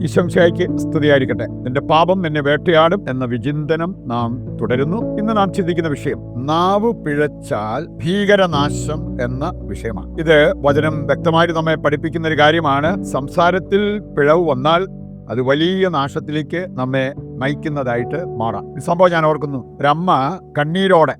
ഈശോമിശിഹായ്ക്ക് സ്തുതിയായിരിക്കട്ടെ. നിന്റെ പാപം നിന്നെ വേട്ടയാടും എന്ന വിചിന്തനം നാം തുടരുന്നു. ഇന്ന് നാം ചിന്തിക്കുന്ന വിഷയം നാവ് പിഴച്ചാൽ ഭീകരനാശം എന്ന വിഷയമാണ്. ഇത് വചനം വ്യക്തമായിട്ട് നമ്മെ പഠിപ്പിക്കുന്ന ഒരു കാര്യമാണ്. സംസാരത്തിൽ പിഴവ് വന്നാൽ അത് വലിയ നാശത്തിലേക്ക് നമ്മെ നയിക്കുന്നതായിട്ട് മാറാം. ഈ സംഭവം ഞാൻ ഓർക്കുന്നു. ഒരമ്മ കണ്ണീരോടെ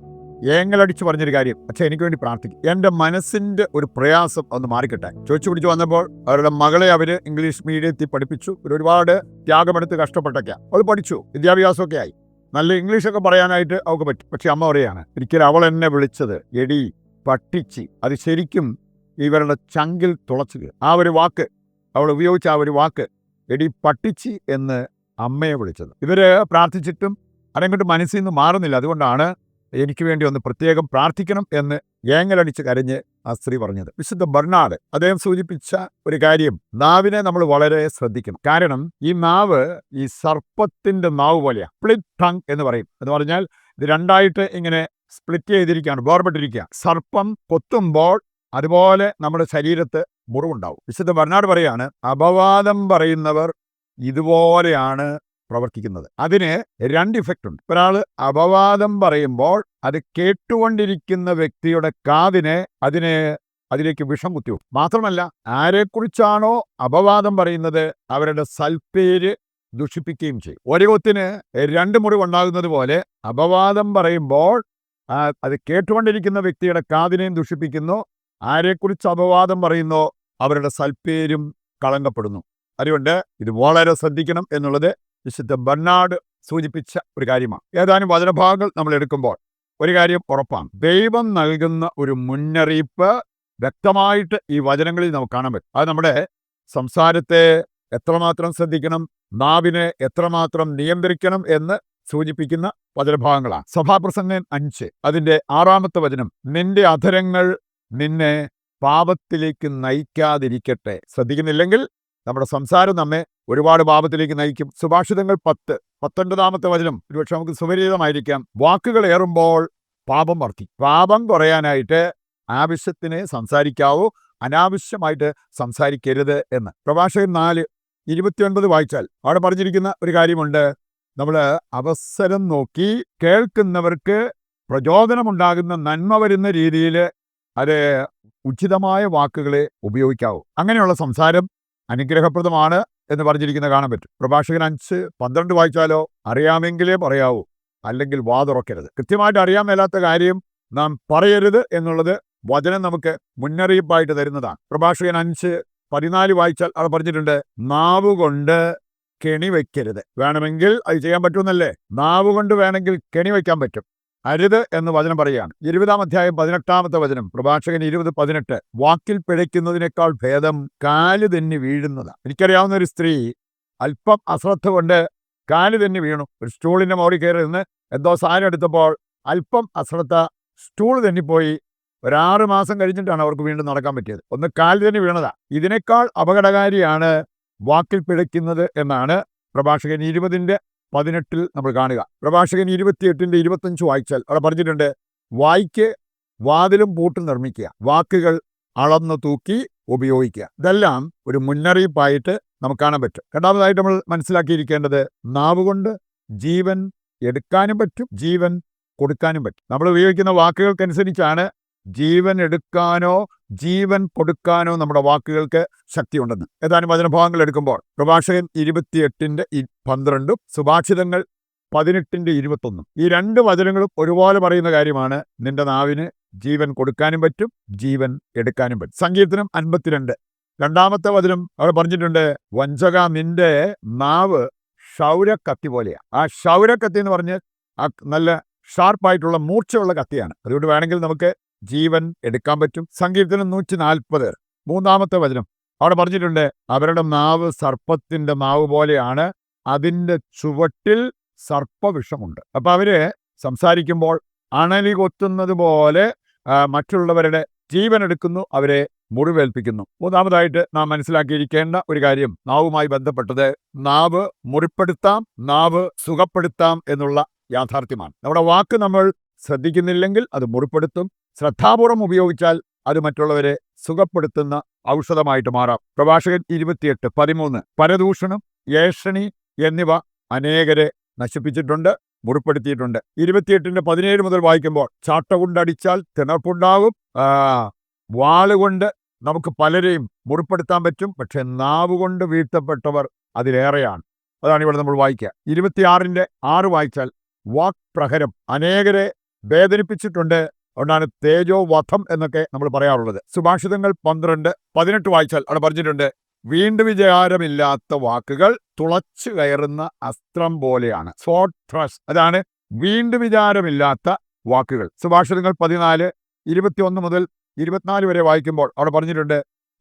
ഏങ്ങലടിച്ച് പറഞ്ഞൊരു കാര്യം, അച്ഛൻ എനിക്ക് വേണ്ടി പ്രാർത്ഥിക്കും, എൻ്റെ മനസ്സിൻ്റെ ഒരു പ്രയാസം ഒന്ന് മാറിക്കട്ടെ. ചോദിച്ചു പിടിച്ചു വന്നപ്പോൾ അവരുടെ മകളെ അവർ ഇംഗ്ലീഷ് മീഡിയത്തിൽ പഠിപ്പിച്ചു. ഒരുപാട് ത്യാഗമെടുത്ത് കഷ്ടപ്പെട്ടൊക്കെയാണ് അവൾ പഠിച്ചു, വിദ്യാഭ്യാസമൊക്കെ ആയി, നല്ല ഇംഗ്ലീഷൊക്കെ പറയാനായിട്ട് അവൾക്ക് പറ്റും. പക്ഷെ അമ്മ പറയാണ്, ഒരിക്കലും അവൾ എന്നെ വിളിച്ചത് എടി പട്ടിച്ചി, അത് ശരിക്കും ഇവരുടെ ചങ്കിൽ തുളച്ചു. ആ ഒരു വാക്ക് അവൾ ഉപയോഗിച്ച ആ ഒരു വാക്ക് എടി പട്ടിച്ചി എന്ന് അമ്മയെ വിളിച്ചത്. ഇവര് പ്രാർത്ഥിച്ചിട്ടും അതങ്ങോട്ട് മനസ്സിൽ നിന്ന് മാറുന്നില്ല. അതുകൊണ്ടാണ് എനിക്ക് വേണ്ടി ഒന്ന് പ്രത്യേകം പ്രാർത്ഥിക്കണം എന്ന് ഏങ്ങലടിച്ച് കരഞ്ഞ് ആ സ്ത്രീ പറഞ്ഞത്. വിശുദ്ധ ബർണാഡ് അദ്ദേഹം സൂചിപ്പിച്ച ഒരു കാര്യം, നാവിനെ നമ്മൾ വളരെ ശ്രദ്ധിക്കണം. കാരണം ഈ നാവ് ഈ സർപ്പത്തിന്റെ നാവ് പോലെയാണ്. സ്പ്ലിറ്റ് ടങ് എന്ന് പറയും. എന്ന് പറഞ്ഞാൽ ഇത് രണ്ടായിട്ട് ഇങ്ങനെ സ്പ്ലിറ്റ് ചെയ്തിരിക്കുകയാണ്, വേർപെട്ടിരിക്കുകയാണ്. സർപ്പം കൊത്തുമ്പോൾ അതുപോലെ നമ്മുടെ ശരീരത്ത് മുറിവുണ്ടാവും. വിശുദ്ധ ബർണാഡ് പറയാണ്, അപവാദം പറയുന്നവർ ഇതുപോലെയാണ് പ്രവർത്തിക്കുന്നത്. അതിന് രണ്ട് ഇഫക്റ്റ് ഉണ്ട്. ഒരാൾ അപവാദം പറയുമ്പോൾ അത് കേട്ടുകൊണ്ടിരിക്കുന്ന വ്യക്തിയുടെ കാതിനെ അതിലേക്ക് വിഷം കുത്തിവും. മാത്രമല്ല, ആരെക്കുറിച്ചാണോ അപവാദം പറയുന്നത് അവരുടെ സൽപ്പേര് ദുഷിപ്പിക്കുകയും ചെയ്യും. ഒരു കൊത്തിന് രണ്ട് മുറിവുണ്ടാകുന്നത് പോലെ അപവാദം പറയുമ്പോൾ അത് കേട്ടുകൊണ്ടിരിക്കുന്ന വ്യക്തിയുടെ കാതിനെയും ദുഷിപ്പിക്കുന്നു. ആരെക്കുറിച്ച് അപവാദം പറയുന്നോ അവരുടെ സൽപ്പേരും കളങ്കപ്പെടുന്നു. അതുകൊണ്ട് ഇത് വളരെ ശ്രദ്ധിക്കണം എന്നുള്ളത് വിശുദ്ധ ബർണാഡ് സൂചിപ്പിച്ച ഒരു കാര്യമാണ്. ഏതാനും വചനഭാഗങ്ങൾ നമ്മൾ എടുക്കുമ്പോൾ ഒരു കാര്യം ഉറപ്പാണ്, ദൈവം നൽകുന്ന ഒരു മുന്നറിയിപ്പ് വ്യക്തമായിട്ട് ഈ വചനങ്ങളിൽ നമുക്ക് കാണാൻ പറ്റും. അത് നമ്മുടെ സംസാരത്തെ എത്രമാത്രം ശ്രദ്ധിക്കണം, നാവിനെ എത്രമാത്രം നിയന്ത്രിക്കണം എന്ന് സൂചിപ്പിക്കുന്ന വചനഭാഗങ്ങളാണ്. സഭാപ്രസംഗം 5 അതിൻ്റെ 6-ാമത്തെ വചനം, നിന്റെ അധരങ്ങൾ നിന്നെ പാപത്തിലേക്ക് നയിക്കാതിരിക്കട്ടെ. ശ്രദ്ധിക്കുന്നില്ലെങ്കിൽ നമ്മുടെ സംസാരം നമ്മെ ഒരുപാട് പാപത്തിലേക്ക് നയിക്കും. സുഭാഷിതങ്ങൾ 19-ാമത്തെ വചനം ഒരുപക്ഷെ നമുക്ക് സുപരിചിതമായിരിക്കാം. വാക്കുകൾ ഏറുമ്പോൾ പാപം വർദ്ധിക്കും. പാപം കുറയാനായിട്ട് ആവശ്യത്തിന് സംസാരിക്കാവൂ, അനാവശ്യമായിട്ട് സംസാരിക്കരുത് എന്ന്. പ്രഭാഷകൻ 4:29 വായിച്ചാൽ അവിടെ പറഞ്ഞിരിക്കുന്ന ഒരു കാര്യമുണ്ട്, നമ്മൾ അവസരം നോക്കി കേൾക്കുന്നവർക്ക് പ്രചോദനമുണ്ടാകുന്ന നന്മ വരുന്ന രീതിയിൽ അത് ഉചിതമായ വാക്കുകളെ ഉപയോഗിക്കാവൂ. അങ്ങനെയുള്ള സംസാരം അനുഗ്രഹപ്രദമാണ് എന്ന് പറഞ്ഞിരിക്കുന്നത് കാണാൻ പറ്റും. പ്രഭാഷകൻ 5:12 വായിച്ചാലോ, അറിയാമെങ്കിലേ പറയാവൂ, അല്ലെങ്കിൽ വാതുറക്കരുത്. കൃത്യമായിട്ട് അറിയാൻ മേലാത്ത കാര്യം നാം പറയരുത് എന്നുള്ളത് വചനം നമുക്ക് മുന്നറിയിപ്പായിട്ട് തരുന്നതാണ്. പ്രഭാഷകൻ 5:14 വായിച്ചാൽ അവിടെ പറഞ്ഞിട്ടുണ്ട്, നാവ് കൊണ്ട് കെണി വയ്ക്കരുത്. വേണമെങ്കിൽ അത് ചെയ്യാൻ പറ്റുമെന്നല്ലേ, നാവ് കൊണ്ട് വേണമെങ്കിൽ കെണി വയ്ക്കാൻ പറ്റും, അരുത് എന്ന് വചനം പറയുകയാണ്. 20-ാം അധ്യായം 18-ാമത്തെ വചനം, പ്രഭാഷകൻ 20:18, വാക്കിൽ പിഴയ്ക്കുന്നതിനേക്കാൾ ഭേദം കാല് തെന്നി വീഴുന്നതാണ്. എനിക്കറിയാവുന്ന ഒരു സ്ത്രീ അല്പം അശ്രദ്ധ കൊണ്ട് കാല് തെന്നി വീണു. ഒരു സ്റ്റൂളിന്റെ മോളിൽ കയറി നിന്ന് എന്തോ സാധനം എടുത്തപ്പോൾ അല്പം അശ്രദ്ധ, സ്റ്റൂൾ തെന്നിപ്പോയി. 6 മാസം കഴിഞ്ഞിട്ടാണ് അവർക്ക് വീണ്ടും നടക്കാൻ പറ്റിയത്. ഒന്ന് കാല് തെന്നി വീണതാ. ഇതിനേക്കാൾ അപകടകാരിയാണ് വാക്കിൽ പിഴയ്ക്കുന്നത് എന്നാണ് പ്രഭാഷകൻ 20:18 നമ്മൾ കാണുക. പ്രഭാഷകൻ 28:25 വായിച്ചാൽ അവിടെ പറഞ്ഞിട്ടുണ്ട്, വായ്ക്ക് വാതിലും പൂട്ടും നിർമ്മിക്കുക, വാക്കുകൾ അളന്നു തൂക്കി ഉപയോഗിക്കുക. ഇതെല്ലാം ഒരു മുന്നറിയിപ്പായിട്ട് നമുക്ക് കാണാൻ പറ്റും. രണ്ടാമതായിട്ട് നമ്മൾ മനസ്സിലാക്കിയിരിക്കേണ്ടത്, നാവ് കൊണ്ട് ജീവൻ എടുക്കാനും പറ്റും, ജീവൻ കൊടുക്കാനും പറ്റും. നമ്മൾ ഉപയോഗിക്കുന്ന വാക്കുകൾക്കനുസരിച്ചാണ് ജീവൻ എടുക്കാനോ ജീവൻ കൊടുക്കാനോ നമ്മുടെ വാക്കുകൾക്ക് ശക്തിയുണ്ടെന്ന്. ഏതാനും വചനഭാഗങ്ങൾ എടുക്കുമ്പോൾ പ്രഭാഷകൻ 28:12, സുഭാഷിതങ്ങൾ 18:21, ഈ രണ്ട് വചനങ്ങളും ഒരുപോലെ പറയുന്ന കാര്യമാണ്, നിന്റെ നാവിന് ജീവൻ കൊടുക്കാനും പറ്റും, ജീവൻ എടുക്കാനും പറ്റും. സങ്കീർത്തനം 52 2-ാമത്തെ വചനം അവിടെ പറഞ്ഞിട്ടുണ്ട്, വഞ്ചക, നിന്റെ നാവ് ക്ഷൗരക്കത്തി പോലെയാണ്. ആ ക്ഷൗരക്കത്തി എന്ന് പറഞ്ഞ് ആ നല്ല ഷാർപ്പായിട്ടുള്ള മൂർച്ചയുള്ള കത്തിയാണ്. അതുകൊണ്ട് വേണമെങ്കിൽ നമുക്ക് ജീവൻ എടുക്കാൻ പറ്റും. സങ്കീർത്തനം 140 3-ാമത്തെ വചനം അവിടെ പറഞ്ഞിട്ടുണ്ട്, അവരുടെ നാവ് സർപ്പത്തിന്റെ നാവ് പോലെയാണ്, അതിൻ്റെ ചുവട്ടിൽ സർപ്പവിഷമുണ്ട്. അപ്പൊ അവര് സംസാരിക്കുമ്പോൾ അണലി കൊത്തുന്നത് പോലെ മറ്റുള്ളവരുടെ ജീവൻ എടുക്കുന്നു, അവരെ മുറിവേൽപ്പിക്കുന്നു. മൂന്നാമതായിട്ട് നാം മനസ്സിലാക്കിയിരിക്കേണ്ട ഒരു കാര്യം നാവുമായി ബന്ധപ്പെട്ടത്, നാവ് മുറിപ്പെടുത്താം, നാവ് സുഖപ്പെടുത്താം എന്നുള്ള യാഥാർത്ഥ്യമാണ്. നമ്മുടെ വാക്ക് നമ്മൾ ശ്രദ്ധിക്കുന്നില്ലെങ്കിൽ അത് മുറിപ്പെടുത്തും, ശ്രദ്ധാപൂർവം ഉപയോഗിച്ചാൽ അത് മറ്റുള്ളവരെ സുഖപ്പെടുത്തുന്ന ഔഷധമായിട്ട് മാറാം. പ്രഭാഷകൻ 28:13, പരദൂഷണം ഏഷണി എന്നിവ അനേകരെ നശിപ്പിച്ചിട്ടുണ്ട്, മുറിപ്പെടുത്തിയിട്ടുണ്ട്. 28:17 മുതൽ വായിക്കുമ്പോൾ, ചാട്ട കൊണ്ടടിച്ചാൽ തിണർപ്പുണ്ടാകും, വാളുകൊണ്ട് നമുക്ക് പലരെയും മുറിപ്പെടുത്താൻ പറ്റും, പക്ഷെ നാവ് കൊണ്ട് വീഴ്ത്തപ്പെട്ടവർ അതിലേറെയാണ്. അതാണ് ഇവിടെ നമ്മൾ വായിക്കുക. 26:6 വായിച്ചാൽ, വാക് പ്രഹരം അനേകരെ വേദനിപ്പിച്ചിട്ടുണ്ട്, അതുകൊണ്ടാണ് തേജോവധം എന്നൊക്കെ നമ്മൾ പറയാറുള്ളത്. സുഭാഷിതങ്ങൾ 12:18 വായിച്ചാൽ അവിടെ പറഞ്ഞിട്ടുണ്ട്, വീണ്ടും വിചാരമില്ലാത്ത വാക്കുകൾ തുളച്ചു കയറുന്ന അസ്ത്രം പോലെയാണ്. സ്വോർഡ് ത്രസ്റ്റ്, അതാണ് വീണ്ടും വിചാരമില്ലാത്ത വാക്കുകൾ. സുഭാഷിതങ്ങൾ 14:21 മുതൽ 24 വരെ വായിക്കുമ്പോൾ അവിടെ പറഞ്ഞിട്ടുണ്ട്,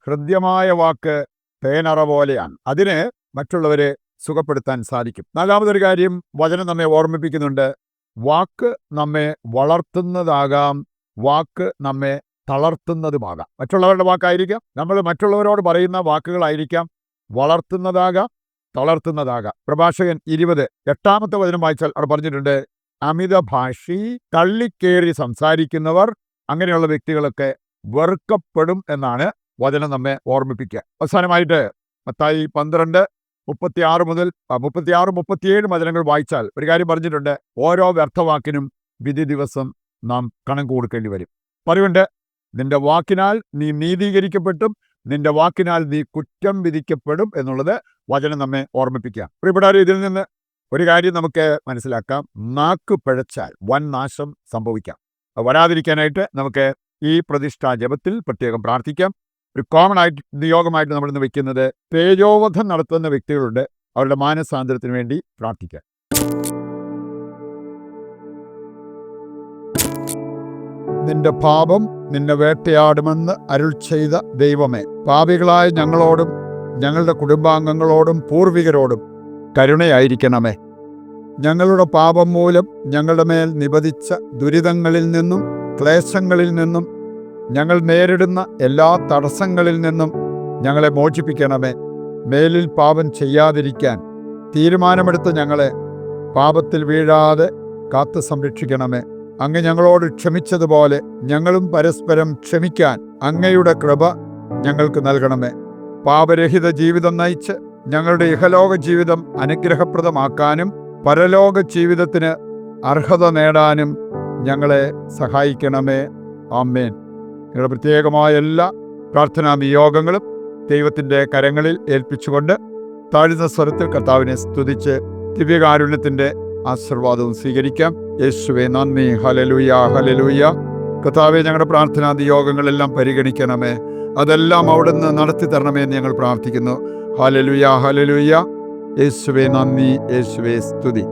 ഹൃദ്യമായ വാക്ക് തേനറ പോലെയാണ്, അതിന് മറ്റുള്ളവരെ സുഖപ്പെടുത്താൻ സാധിക്കും. നാലാമതൊരു കാര്യം വചനം നമ്മെ ഓർമ്മിപ്പിക്കുന്നുണ്ട്, വാക്ക് നമ്മെ വളർത്തുന്നതാകാം, വാക്ക് നമ്മെ തളർത്തുന്നതുമാകാം. മറ്റുള്ളവരുടെ വാക്കായിരിക്കാം, നമ്മൾ മറ്റുള്ളവരോട് പറയുന്ന വാക്കുകളായിരിക്കാം, വളർത്തുന്നതാകാം, തളർത്തുന്നതാകാം. പ്രഭാഷകൻ 20:8 വചനം വായിച്ചാൽ അവിടെ പറഞ്ഞിട്ടുണ്ട്, അമിതഭാഷി, തള്ളിക്കേറി സംസാരിക്കുന്നവർ, അങ്ങനെയുള്ള വ്യക്തികളൊക്കെ വെറുക്കപ്പെടും എന്നാണ് വചനം നമ്മെ ഓർമ്മിപ്പിക്കുക. അവസാനമായിട്ട് മത്തായി 12:36 മുതൽ 37 വചനങ്ങൾ വായിച്ചാൽ ഒരു കാര്യം പറഞ്ഞിട്ടുണ്ട്, ഓരോ വ്യർത്ഥവാക്കിനും വിധി ദിവസം നാം കണക്ക് കൊടുക്കേണ്ടി വരും. പറയുണ്ട്, നിന്റെ വാക്കിനാൽ നീ നീതീകരിക്കപ്പെട്ടും നിന്റെ വാക്കിനാൽ നീ കുറ്റം വിധിക്കപ്പെടും എന്നുള്ളത് വചനം നമ്മെ ഓർമ്മിപ്പിക്കുക. പ്രിയപ്പെട്ടവരെ, ഇതിൽ നിന്ന് ഒരു കാര്യം നമുക്ക് മനസ്സിലാക്കാം, നാക്ക് പിഴച്ചാൽ വൻ നാശം സംഭവിക്കാം. വരാതിരിക്കാനായിട്ട് നമുക്ക് ഈ പ്രതിഷ്ഠാ ജപത്തിൽ പ്രത്യേകം പ്രാർത്ഥിക്കാം. ഒരു കോമൺ ആയിട്ട് നിയോഗമായിട്ട് നമ്മൾ ഇന്ന് വെക്കുന്നത്, തേജോവധം നടത്തുന്ന വ്യക്തികളുണ്ട്, അവരുടെ മാനസാന്തരത്തിന് വേണ്ടി പ്രാർത്ഥിക്കാം. നിന്റെ പാപം നിന്നെ വേട്ടയാടുമെന്ന് അരുൾ ചെയ്ത ദൈവമേ, പാപികളായ ഞങ്ങളോടും ഞങ്ങളുടെ കുടുംബാംഗങ്ങളോടും പൂർവികരോടും കരുണയായിരിക്കണമേ. ഞങ്ങളുടെ പാപം മൂലം ഞങ്ങളുടെ മേൽ നിപതിച്ച ദുരിതങ്ങളിൽ നിന്നും ക്ലേശങ്ങളിൽ നിന്നും ഞങ്ങൾ നേരിടുന്ന എല്ലാ തടസ്സങ്ങളിൽ നിന്നും ഞങ്ങളെ മോചിപ്പിക്കണമേ. മേലിൽ പാപം ചെയ്യാതിരിക്കാൻ തീരുമാനമെടുത്ത് ഞങ്ങളെ പാപത്തിൽ വീഴാതെ കാത്തു സംരക്ഷിക്കണമേ. അങ്ങ് ഞങ്ങളോട് ക്ഷമിച്ചതുപോലെ ഞങ്ങളും പരസ്പരം ക്ഷമിക്കാൻ അങ്ങയുടെ കൃപ ഞങ്ങൾക്ക് നൽകണമേ. പാപരഹിത ജീവിതം നയിച്ച് ഞങ്ങളുടെ ഇഹലോക ജീവിതം അനുഗ്രഹപ്രദമാക്കാനും പരലോക ജീവിതത്തിന് അർഹത നേടാനും ഞങ്ങളെ സഹായിക്കണമേ. ആമേൻ. നിങ്ങളുടെ പ്രത്യേകമായ എല്ലാ പ്രാർത്ഥനാ നിയോഗങ്ങളും ദൈവത്തിൻ്റെ കരങ്ങളിൽ ഏൽപ്പിച്ചുകൊണ്ട് താഴ്ന്ന സ്വരത്തിൽ കർത്താവിനെ സ്തുതിച്ച് ദിവ്യകാരുണ്യത്തിൻ്റെ ആശീർവാദവും സ്വീകരിക്കാം. യേശുവേ നന്ദി, ഹല്ലേലൂയ, ഹല്ലേലൂയ. കർത്താവേ, ഞങ്ങളുടെ പ്രാർത്ഥനാ നിയോഗങ്ങളെല്ലാം പരിഗണിക്കണമേ, അതെല്ലാം അവിടുന്ന് നടത്തി തരണമേ എന്ന് ഞങ്ങൾ പ്രാർത്ഥിക്കുന്നു. Hallelujah, hallelujah. യേശുവേ നന്ദി, യേശുവേ സ്തുതി.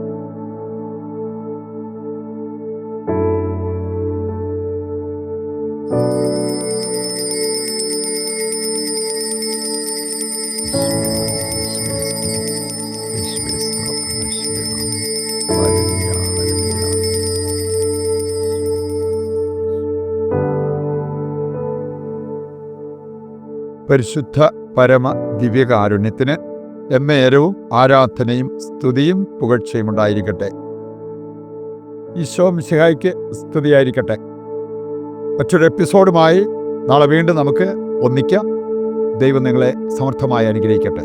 പരിശുദ്ധ പരമ ദിവ്യകാരുണ്യത്തിന് എന്നേരവും ആരാധനയും സ്തുതിയും പുകഴ്ചയും ഉണ്ടായിരിക്കട്ടെ. ഈശോ മിശിഹായ്ക്ക് സ്തുതിയായിരിക്കട്ടെ. മറ്റൊരു എപ്പിസോഡുമായി നാളെ വീണ്ടും നമുക്ക് ഒന്നിക്കാം. ദൈവം നിങ്ങളെ സമർത്ഥമായി അനുഗ്രഹിക്കട്ടെ.